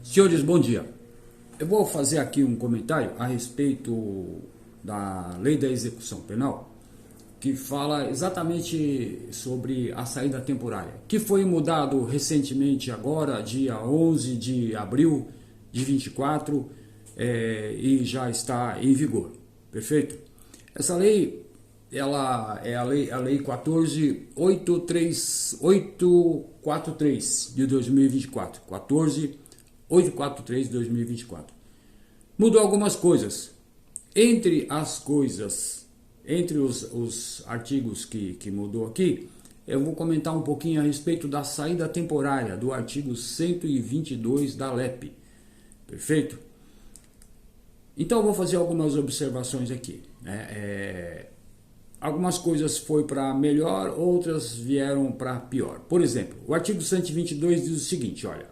Senhores, bom dia. Eu vou fazer aqui um comentário a respeito da Lei da Execução Penal, que fala exatamente sobre a saída temporária, que foi mudado recentemente agora, dia 11 de abril de 24, e já está em vigor, perfeito? Essa lei, ela é a lei 14.843 de 2024, 14.843 de 2024. Mudou algumas coisas. Entre os artigos que mudou aqui, eu vou comentar um pouquinho a respeito da saída temporária do artigo 122 da LEP. Perfeito? Então eu vou fazer algumas observações aqui. Algumas coisas foi para melhor, outras vieram para pior. Por exemplo, o artigo 122 diz o seguinte, olha: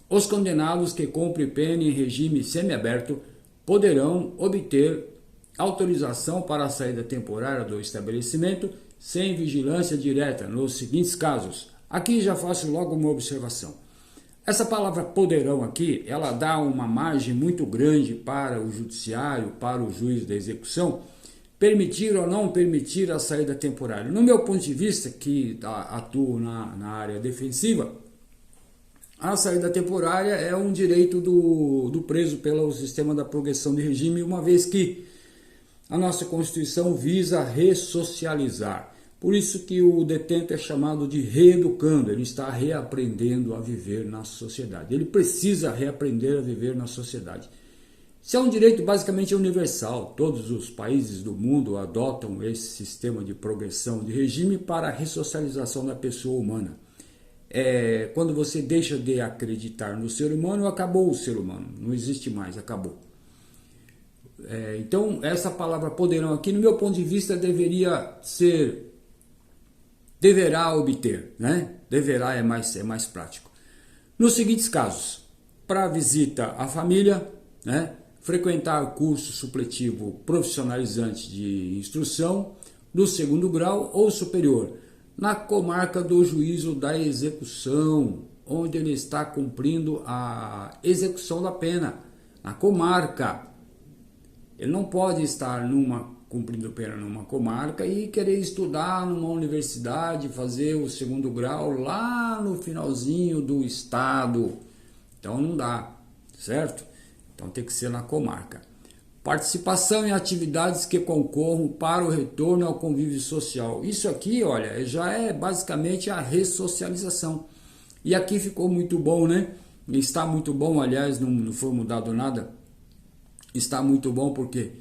os condenados que cumprem pena em regime semiaberto poderão obter autorização para a saída temporária do estabelecimento sem vigilância direta nos seguintes casos. Aqui já faço logo uma observação. Essa palavra poderão aqui, ela dá uma margem muito grande para o judiciário, para o juiz da execução, permitir ou não permitir a saída temporária. No meu ponto de vista, que atuo na área defensiva, a saída temporária é um direito do preso pelo sistema da progressão de regime, uma vez que a nossa Constituição visa ressocializar. Por isso que o detento é chamado de reeducando, ele está reaprendendo a viver na sociedade. Ele precisa reaprender a viver na sociedade. Isso é um direito basicamente universal. Todos os países do mundo adotam esse sistema de progressão de regime para a ressocialização da pessoa humana. Quando você deixa de acreditar no ser humano, acabou o ser humano, não existe mais, acabou. Então, essa palavra poderão aqui, no meu ponto de vista, deverá obter, né? Deverá é mais prático. Nos seguintes casos: para visita à família, né? Frequentar curso supletivo profissionalizante de instrução do segundo grau ou superior, na comarca do juízo da execução, onde ele está cumprindo a execução da pena, na comarca. Ele não pode estar cumprindo pena numa comarca e querer estudar numa universidade, fazer o segundo grau lá no finalzinho do estado. Então não dá, certo? Então tem que ser na comarca. Participação em atividades que concorram para o retorno ao convívio social. Isso aqui, olha, já é basicamente a ressocialização. E aqui ficou muito bom, né? Está muito bom, aliás, não foi mudado nada. Está muito bom porque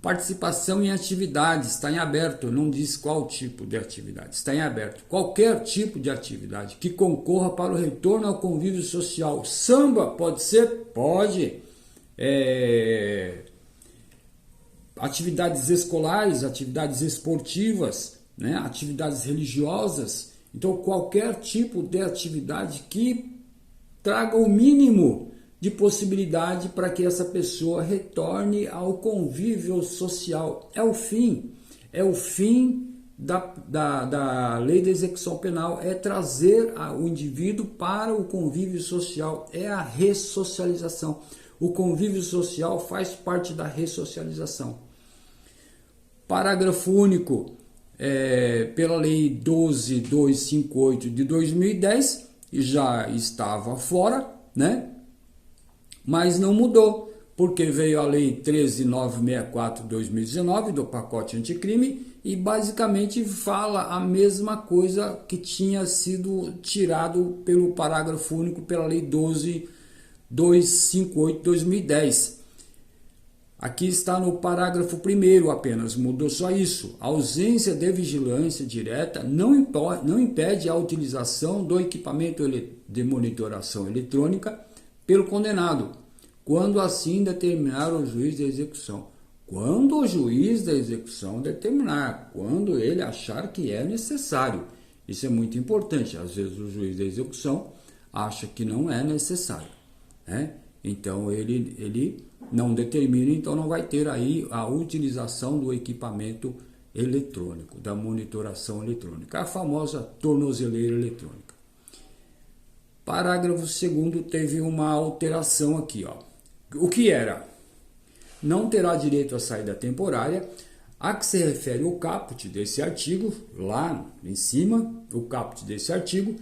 participação em atividades está em aberto, não diz qual tipo de atividade, está em aberto. Qualquer tipo de atividade que concorra para o retorno ao convívio social. Samba pode ser? Pode. Atividades escolares, atividades esportivas, né? Atividades religiosas. Então, qualquer tipo de atividade que traga o mínimo de possibilidade para que essa pessoa retorne ao convívio social. É o fim da lei da execução penal, é trazer o indivíduo para o convívio social, é a ressocialização. O convívio social faz parte da ressocialização. Parágrafo único, pela lei 12.258 de 2010, já estava fora, né? Mas não mudou, porque veio a lei 13.964 de 2019, do pacote anticrime, e basicamente fala a mesma coisa que tinha sido tirado pelo parágrafo único pela lei 12.258 de 2010. Aqui está no parágrafo 1º apenas, mudou só isso. A ausência de vigilância direta não impede a utilização do equipamento de monitoração eletrônica pelo condenado, quando assim determinar o juiz da execução. Quando o juiz da execução determinar, quando ele achar que é necessário. Isso é muito importante. Às vezes o juiz da execução acha que não é necessário, né? Então ele não determina, então não vai ter aí a utilização do equipamento eletrônico, da monitoração eletrônica, a famosa tornozeleira eletrônica. Parágrafo 2º teve uma alteração aqui, ó. O que era? Não terá direito à saída temporária, a que se refere o caput desse artigo, lá em cima, o caput desse artigo,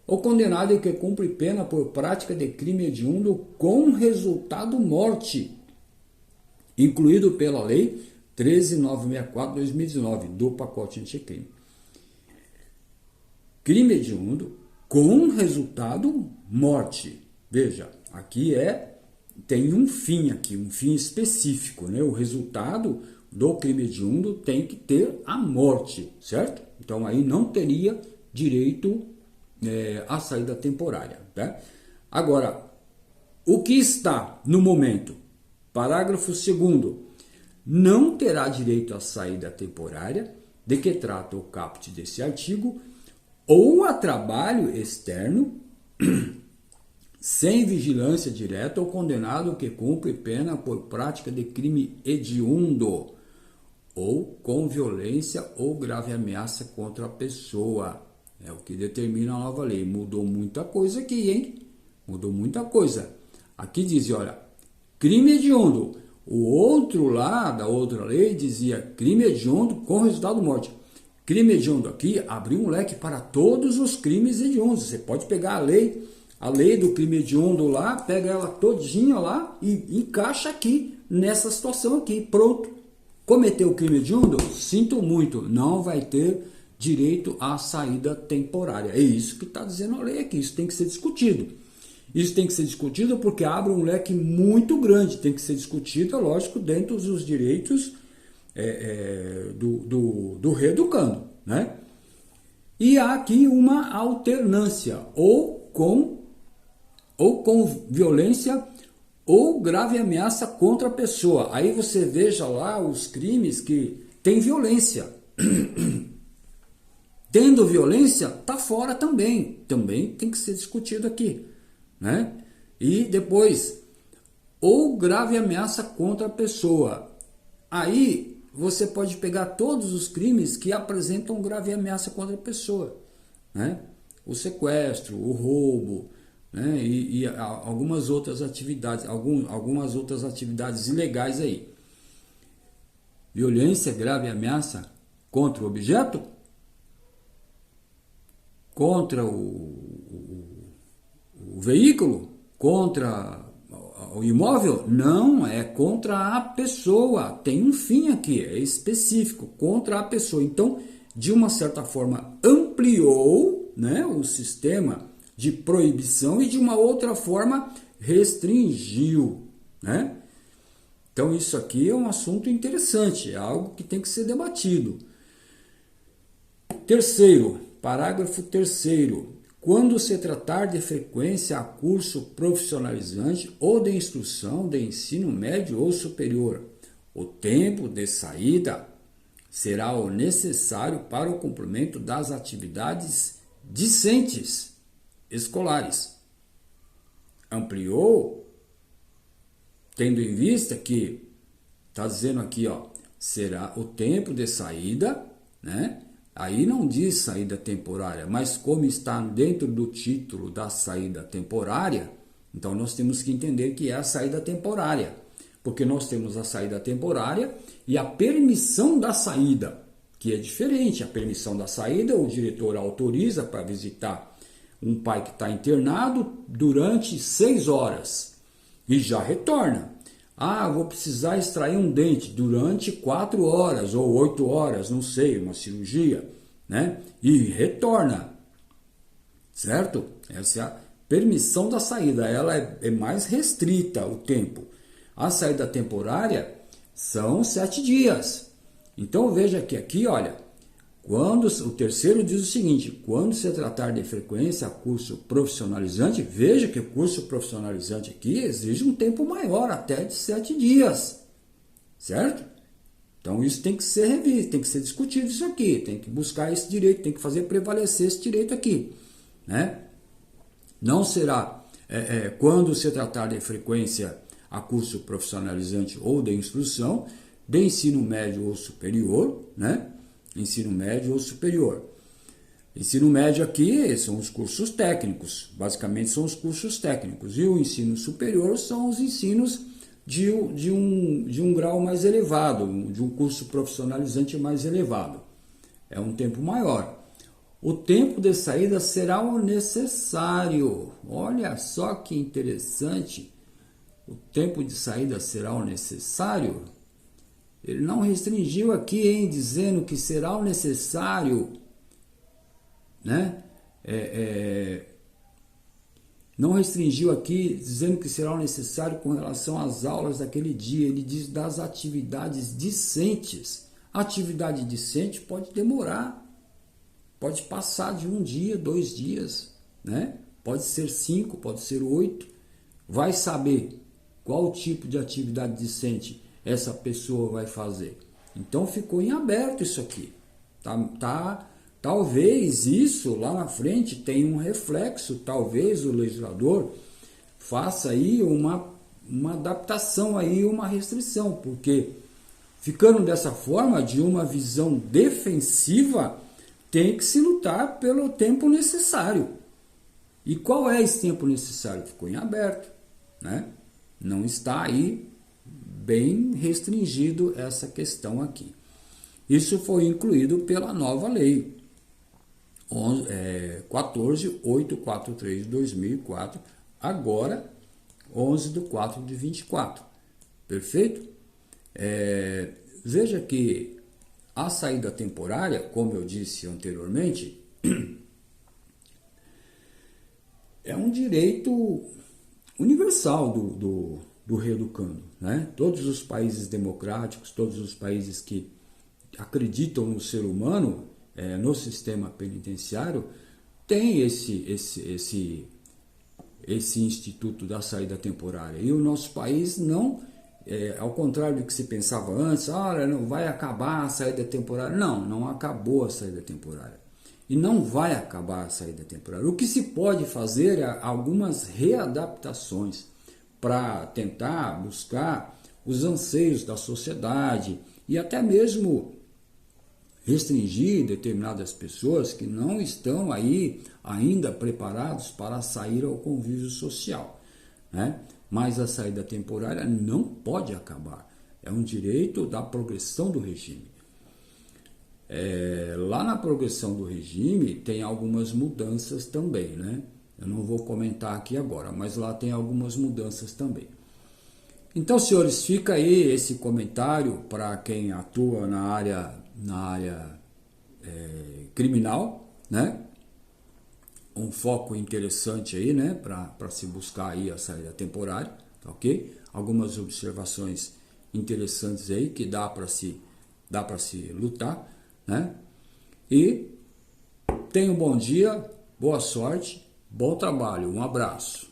o condenado que cumpre pena por prática de crime hediondo com resultado morte, incluído pela Lei 13.964/2019, do pacote anticrime. Crime hediondo com resultado morte. Veja, aqui tem um fim aqui, um fim específico, né? O resultado do crime hediondo tem que ter a morte, certo? Então aí não teria direito à saída temporária, tá? Agora, o que está no momento? Parágrafo 2º. Não terá direito à saída temporária, de que trata o caput desse artigo, ou a trabalho externo, sem vigilância direta, ou condenado que cumpre pena por prática de crime hediondo, ou com violência ou grave ameaça contra a pessoa. É o que determina a nova lei. Mudou muita coisa aqui, hein? Mudou muita coisa. Aqui diz, olha, crime hediondo. O outro lá, da outra lei, dizia crime hediondo com resultado de morte. Crime hediondo aqui abriu um leque para todos os crimes hediondos. Você pode pegar a lei do crime hediondo lá, pega ela todinha lá e encaixa aqui, nessa situação aqui. Pronto. Cometeu crime hediondo? Sinto muito, não vai ter direito à saída temporária. É isso que está dizendo a lei aqui. Isso tem que ser discutido. Isso tem que ser discutido porque abre um leque muito grande. Tem que ser discutido, lógico, dentro dos direitos do reeducando, né? E há aqui uma alternância, ou com violência ou grave ameaça contra a pessoa. Aí você veja lá os crimes que tem violência. Tendo violência, tá fora também. Também tem que ser discutido aqui, né? E depois, ou grave ameaça contra a pessoa. Aí você pode pegar todos os crimes que apresentam grave ameaça contra a pessoa, né? O sequestro, o roubo, né? E algumas outras atividades, algumas outras atividades ilegais aí. Violência, grave ameaça contra o objeto, contra o veículo, contra o imóvel? Não, é contra a pessoa. Tem um fim aqui, é específico, contra a pessoa. Então, de uma certa forma, ampliou, né, o sistema de proibição e de uma outra forma restringiu, né? Então, isso aqui é um assunto interessante, é algo que tem que ser debatido. Terceiro, parágrafo 3º. Quando se tratar de frequência a curso profissionalizante ou de instrução de ensino médio ou superior, o tempo de saída será o necessário para o cumprimento das atividades discentes escolares. Ampliou, tendo em vista que está dizendo aqui, ó, será o tempo de saída, né? Aí não diz saída temporária, mas como está dentro do título da saída temporária, então nós temos que entender que é a saída temporária, porque nós temos a saída temporária e a permissão da saída, que é diferente. A permissão da saída, o diretor autoriza para visitar um pai que está internado durante 6 horas e já retorna. Ah, vou precisar extrair um dente durante 4 horas ou 8 horas, não sei, uma cirurgia, né? E retorna, certo? Essa é a permissão da saída, ela é mais restrita o tempo. A saída temporária são 7 dias. Então veja que aqui, olha, quando o terceiro diz o seguinte: quando se tratar de frequência a curso profissionalizante, veja que o curso profissionalizante aqui exige um tempo maior, até de 7 dias, certo? Então isso tem que ser revisto, tem que ser discutido isso aqui, tem que buscar esse direito, tem que fazer prevalecer esse direito aqui, né? Não será, quando se tratar de frequência a curso profissionalizante ou de instrução, de ensino médio ou superior, né? Ensino médio ou superior. Ensino médio aqui são os cursos técnicos, basicamente são os cursos técnicos. E o ensino superior são os ensinos de um grau mais elevado, de um curso profissionalizante mais elevado. É um tempo maior. O tempo de saída será o necessário. Olha só que interessante. O tempo de saída será o necessário. Ele não restringiu aqui, hein, dizendo que será o necessário, né? Não restringiu aqui, dizendo que será o necessário com relação às aulas daquele dia. Ele diz das atividades discentes. A atividade discente pode demorar. Pode passar de 1 dia, 2 dias, né? Pode ser 5, pode ser 8. Vai saber qual tipo de atividade discente essa pessoa vai fazer. Então ficou em aberto isso aqui. Talvez isso lá na frente tenha um reflexo, talvez o legislador faça aí uma adaptação, aí, uma restrição, porque ficando dessa forma, de uma visão defensiva, tem que se lutar pelo tempo necessário. E qual é esse tempo necessário? Ficou em aberto, né? Não está aí bem restringido essa questão aqui. Isso foi incluído pela nova lei 14.843 de 2004, agora 11/4/24. Perfeito? Veja que a saída temporária, como eu disse anteriormente, é um direito universal do reeducando, né? Todos os países democráticos, todos os países que acreditam no ser humano, no sistema penitenciário, tem esse instituto da saída temporária. E o nosso país não, ao contrário do que se pensava antes, não vai acabar a saída temporária. Não acabou a saída temporária. E não vai acabar a saída temporária. O que se pode fazer é algumas readaptações para tentar buscar os anseios da sociedade e até mesmo restringir determinadas pessoas que não estão aí ainda preparados para sair ao convívio social, né? Mas a saída temporária não pode acabar. É um direito da progressão do regime. Lá na progressão do regime tem algumas mudanças também, né? Eu não vou comentar aqui agora, mas lá tem algumas mudanças também. Então, senhores, fica aí esse comentário para quem atua na área criminal, né? Um foco interessante aí, né? Para se buscar aí a saída temporária, tá ok? Algumas observações interessantes aí que dá para se lutar, né? E tenha um bom dia, boa sorte, bom trabalho, um abraço.